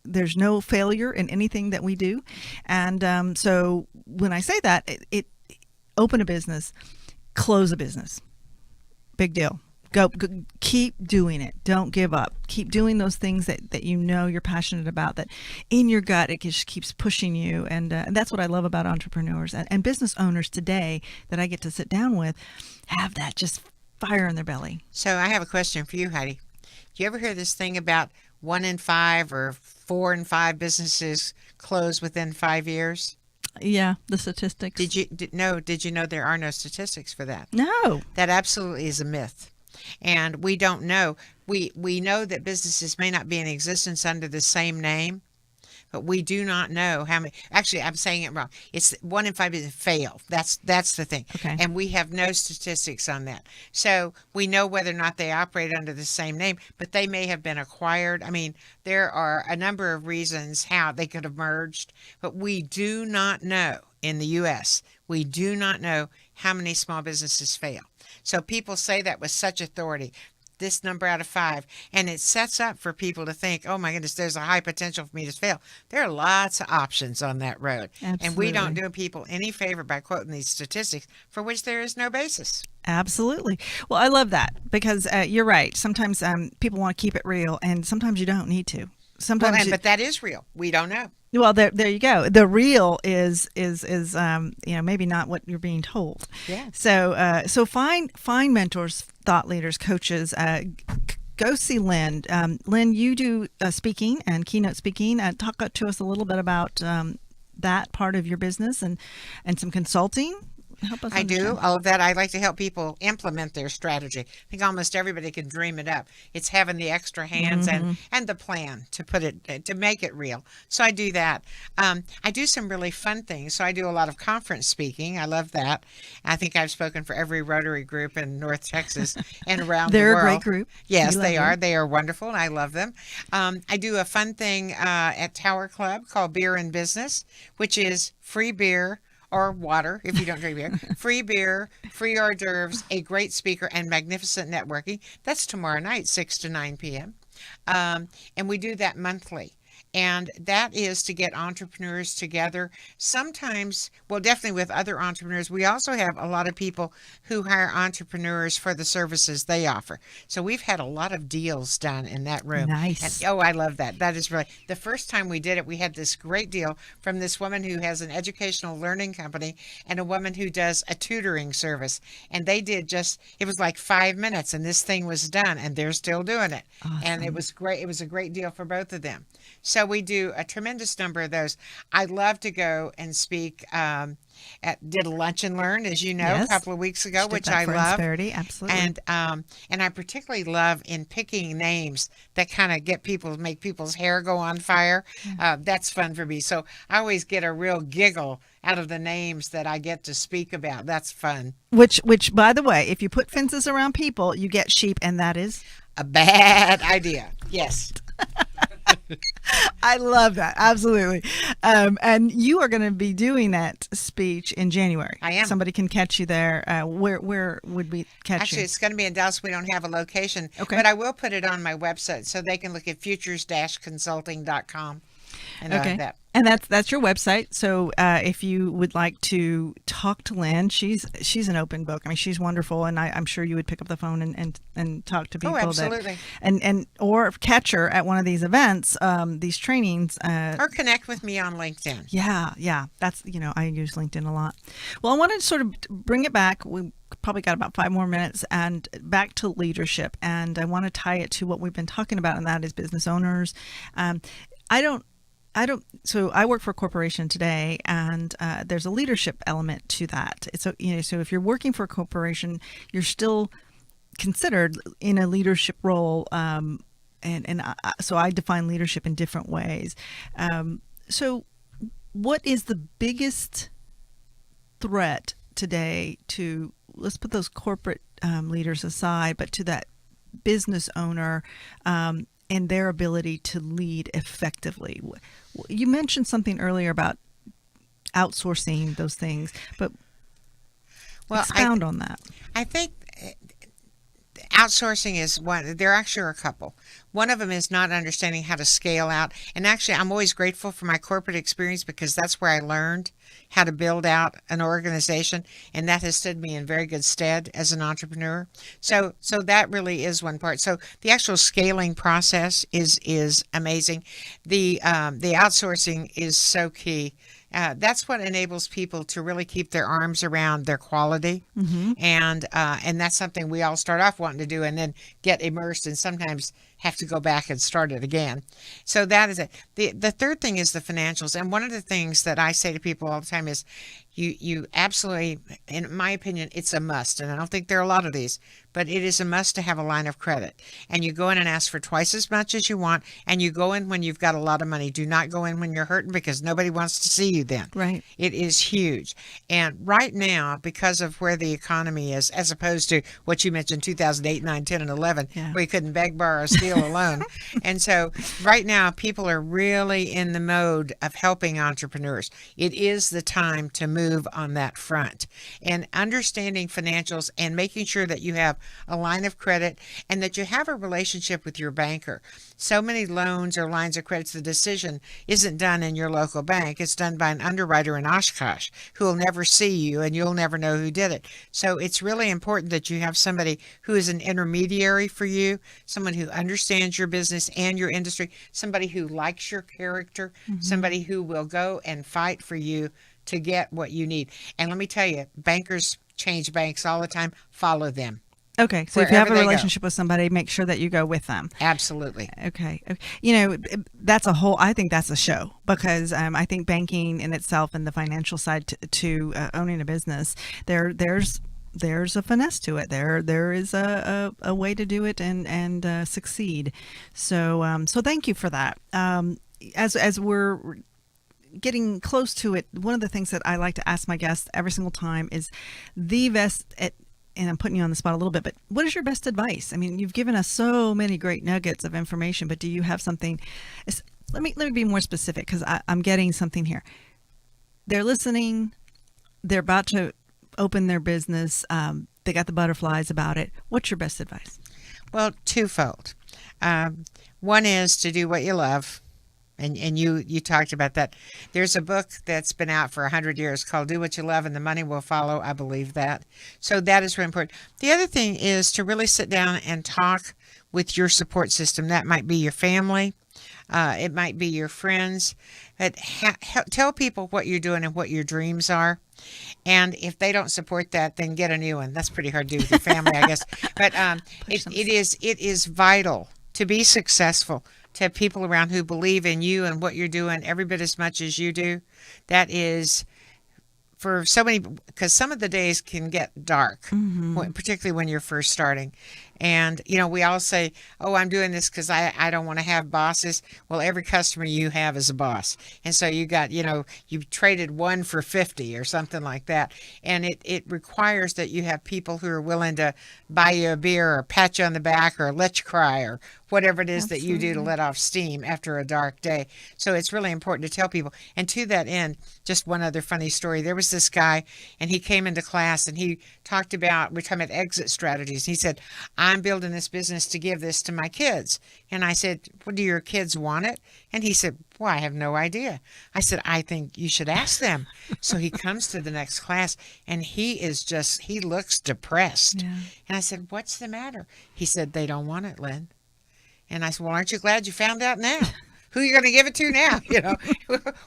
there's no failure in anything that we do. And so when I say that, it open a business, close a business. Big deal. Go, keep doing it. Don't give up. Keep doing those things that you're passionate about, that in your gut it just keeps pushing you. And that's what I love about entrepreneurs and business owners today that I get to sit down with, have that just fire in their belly. So I have a question for you, Heidi. Do you ever hear this thing about 1 in 5 or 4 in 5 businesses close within 5 years? Yeah, the statistics. Did you know there are no statistics for that? No. That absolutely is a myth. And we don't know. We know that businesses may not be in existence under the same name, but we do not know how many. Actually, I'm saying it wrong. It's 1 in 5 businesses fail. That's the thing. Okay. And we have no statistics on that. So we know whether or not they operate under the same name, but they may have been acquired. I mean, there are a number of reasons how they could have merged, but we do not know in the U.S. We do not know how many small businesses fail. So people say that with such authority, this number out of 5, and it sets up for people to think, oh my goodness, there's a high potential for me to fail. There are lots of options on that road. Absolutely. And we don't do people any favor by quoting these statistics for which there is no basis. Absolutely. Well, I love that because you're right. Sometimes people want to keep it real, and sometimes you don't need to. Sometimes, but that is real. We don't know. Well, there you go. The real is maybe not what you're being told. Yeah. So find mentors, thought leaders, coaches. Go see Lin. Lin, you do speaking and keynote speaking. Talk to us a little bit about that part of your business and some consulting. Help us. I do all of that. I like to help people implement their strategy. I think almost everybody can dream it up. It's having the extra hands and the plan to make it real. So I do that. I do some really fun things. So I do a lot of conference speaking. I love that. I think I've spoken for every Rotary group in North Texas and around the world. They're a great group. Yes, they are. They are wonderful, and I love them. I do a fun thing at Tower Club called Beer and Business, which is free beer or water if you don't drink beer, free beer, free hors d'oeuvres, a great speaker, and magnificent networking. That's tomorrow night, 6 to 9 p.m. And we do that monthly. And that is to get entrepreneurs together. Sometimes, well, definitely with other entrepreneurs. We also have a lot of people who hire entrepreneurs for the services they offer. So we've had a lot of deals done in that room. Nice. And, I love that. That is really, the first time we did it, we had this great deal from this woman who has an educational learning company and a woman who does a tutoring service. And they did it was like 5 minutes and this thing was done, and they're still doing it. Awesome. And it was great. It was a great deal for both of them. So we do a tremendous number of those. I love to go and speak did a lunch and learn, as you know, Yes. a couple of weeks ago, Did which that I for love. Insperity, absolutely. And I particularly love in picking names that kind of make people's hair go on fire. That's fun for me. So I always get a real giggle out of the names that I get to speak about. That's fun. Which, by the way, if you put fences around people, you get sheep, and that is A bad idea. Yes. I love that. Absolutely. And you are going to be doing that speech in January. I am. Somebody can catch you there. Where would we catch Actually, you? it's going to be in Dallas. We don't have a location. Okay. But I will put it on my website so they can look at futures-consulting.com. And Okay. that. And that's your website. So if you would like to talk to Lin, she's an open book. I mean, she's wonderful, and I'm sure you would pick up the phone and talk to people. Absolutely. Or catch her at one of these events, these trainings. Or connect with me on LinkedIn. Yeah. That's, I use LinkedIn a lot. Well, I wanted to sort of bring it back. We probably got about 5 more minutes, and back to leadership. And I want to tie it to what we've been talking about, and that is business owners. So I work for a corporation today, and there's a leadership element to that. So if you're working for a corporation, you're still considered in a leadership role. So I define leadership in different ways. So what is the biggest threat today to, let's put those corporate leaders aside, but to that business owner and their ability to lead effectively? You mentioned something earlier about outsourcing those things, but expound on that. I think outsourcing is one. There actually are a couple. One of them is not understanding how to scale out. And actually, I'm always grateful for my corporate experience because that's where I learned how to build out an organization, and that has stood me in very good stead as an entrepreneur. So that really is one part. So the actual scaling process is amazing. The outsourcing is so key. That's what enables people to really keep their arms around their quality, and that's something we all start off wanting to do, and then get immersed, and sometimes have to go back and start it again. So that is it. The third thing is the financials, and one of the things that I say to people all the time is, you absolutely, in my opinion, it's a must, and I don't think there are a lot of these, but it is a must to have a line of credit. And you go in and ask for twice as much as you want, and you go in when you've got a lot of money. Do not go in when you're hurting, because nobody wants to see you then. Right. It is huge. And right now, because of where the economy is, as opposed to what you mentioned, 2008, 9, 10, and 11, where you couldn't beg, borrow, or steal a loan. And so right now, people are really in the mode of helping entrepreneurs. It is the time to move on that front, and understanding financials and making sure that you have a line of credit and that you have a relationship with your banker. So many loans or lines of credits, the decision isn't done in your local bank. It's done by an underwriter in Oshkosh who will never see you, and you'll never know who did it. So it's really important that you have somebody who is an intermediary for you, someone who understands your business and your industry, somebody who likes your character, somebody who will go and fight for you to get what you need. And let me tell you, bankers change banks all the time. Follow them. Okay, so if you have a relationship with somebody, make sure that you go with them. Absolutely. Okay. You know, I think that's a show, because I think banking in itself and the financial side to owning a business, there's a finesse to it. There is a way to do it and succeed. So thank you for that. As we're getting close to it, one of the things that I like to ask my guests every single time is and I'm putting you on the spot a little bit, but what is your best advice? I mean, you've given us so many great nuggets of information, but do you have something? Let me be more specific, because I'm getting something here. They're listening. They're about to open their business. They got the butterflies about it. What's your best advice? Well, twofold. One is to do what you love. And you talked about that. There's a book that's been out for 100 years called Do What You Love and the Money Will Follow. I believe that. So that is really important. The other thing is to really sit down and talk with your support system. That might be your family. It might be your friends. But tell people what you're doing and what your dreams are. And if they don't support that, then get a new one. That's pretty hard to do with your family, I guess. But it is vital to be successful, to have people around who believe in you and what you're doing every bit as much as you do. That is for so many, because some of the days can get dark, particularly when you're first starting. And, we all say, oh, I'm doing this because I don't want to have bosses. Well, every customer you have is a boss. And so you got, you've traded 1 for 50 or something like that. And it requires that you have people who are willing to buy you a beer or pat you on the back or let you cry or whatever it is that you do to let off steam after a dark day. So it's really important to tell people. And to that end, just one other funny story. There was this guy, and he came into class, and he talked about, we're talking about exit strategies. He said, I'm building this business to give this to my kids. And I said, well, do your kids want it? And he said, well, I have no idea. I said, I think you should ask them. So he comes to the next class, and he looks depressed. Yeah. And I said, what's the matter? He said, they don't want it, Lynn. And I said, well, aren't you glad you found out now? Who are you going to give it to now?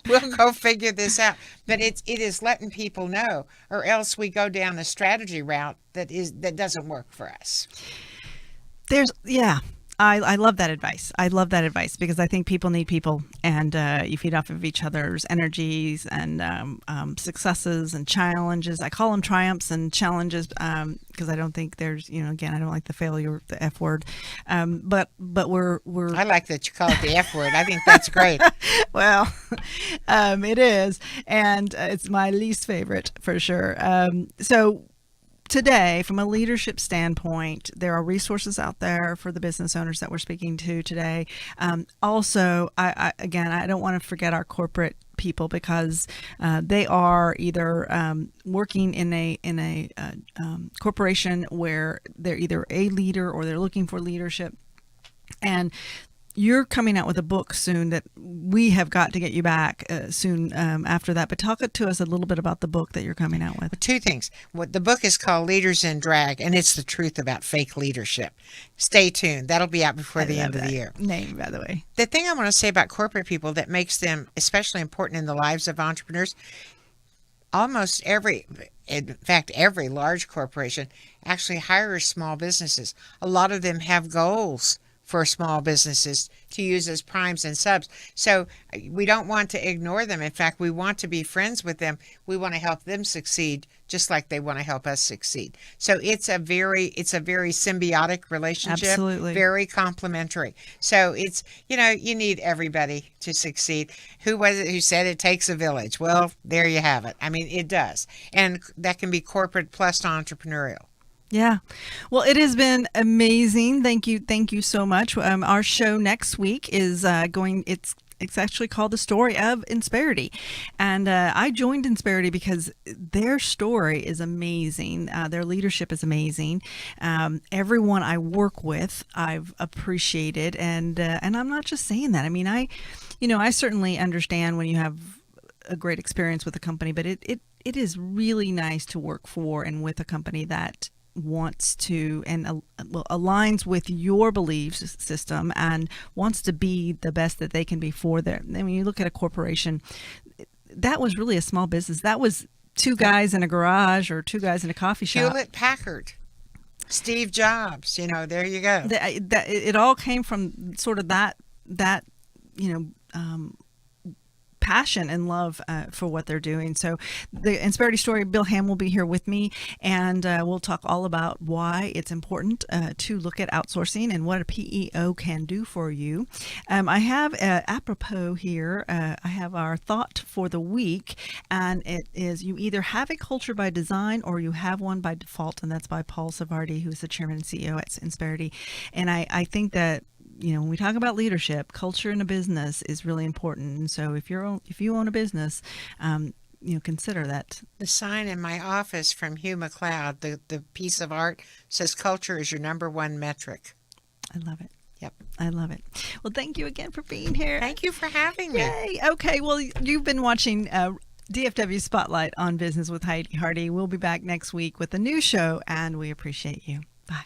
We'll go figure this out. But it is letting people know, or else we go down a strategy route that doesn't work for us. I love that advice. I love that advice because I think people need people, and you feed off of each other's energies and successes and challenges. I call them triumphs and challenges because I don't think there's, again, I don't like the failure, the F word. But we're. I like that you call it the F word. I think that's great. Well, it is, and it's my least favorite for sure. So. Today, from a leadership standpoint, there are resources out there for the business owners that we're speaking to today. Also, I don't want to forget our corporate people because they are either working in a corporation where they're either a leader or they're looking for leadership. And you're coming out with a book soon that we have got to get you back soon after that. But talk to us a little bit about the book that you're coming out with. Two things. The book is called Leaders in Drag, and it's the truth about fake leadership. Stay tuned. That'll be out before the end of the year. Name, by the way. The thing I want to say about corporate people that makes them especially important in the lives of entrepreneurs, in fact, every large corporation actually hires small businesses. A lot of them have goals for small businesses to use as primes and subs. So we don't want to ignore them. In fact, we want to be friends with them. We want to help them succeed just like they want to help us succeed. So it's a very symbiotic relationship. Absolutely. Very complementary. So it's, you need everybody to succeed. Who was it who said it takes a village? Well, there you have it. I mean, it does. And that can be corporate plus entrepreneurial. Yeah. Well, it has been amazing. Thank you so much. Our show next week is it's actually called The Story of Insperity. And I joined Insperity because their story is amazing. Their leadership is amazing. Everyone I work with, I've appreciated. And I'm not just saying that. I mean, I certainly understand when you have a great experience with a company, but it is really nice to work for and with a company that wants to and aligns with your belief system and wants to be the best that they can be for them. I mean, you look at a corporation, that was really a small business. That was two guys in a garage or two guys in a coffee shop. Hewlett Packard, Steve Jobs, there you go. It all came from sort of that passion and love for what they're doing. So the Insperity story, Bill Ham will be here with me, and we'll talk all about why it's important to look at outsourcing and what a PEO can do for you. I have apropos here, I have our thought for the week, and it is you either have a culture by design or you have one by default, and that's by Paul Savardi, who's the chairman and CEO at Insperity. And I think that when we talk about leadership, culture in a business is really important. And so if you own a business, consider that. The sign in my office from Hugh McLeod, the piece of art, says culture is your number one metric. I love it. Yep. I love it. Well, thank you again for being here. Thank you for having me. Yay. Okay. Well, you've been watching DFW Spotlight on Business with Heidi Hardy. We'll be back next week with a new show, and we appreciate you. Bye.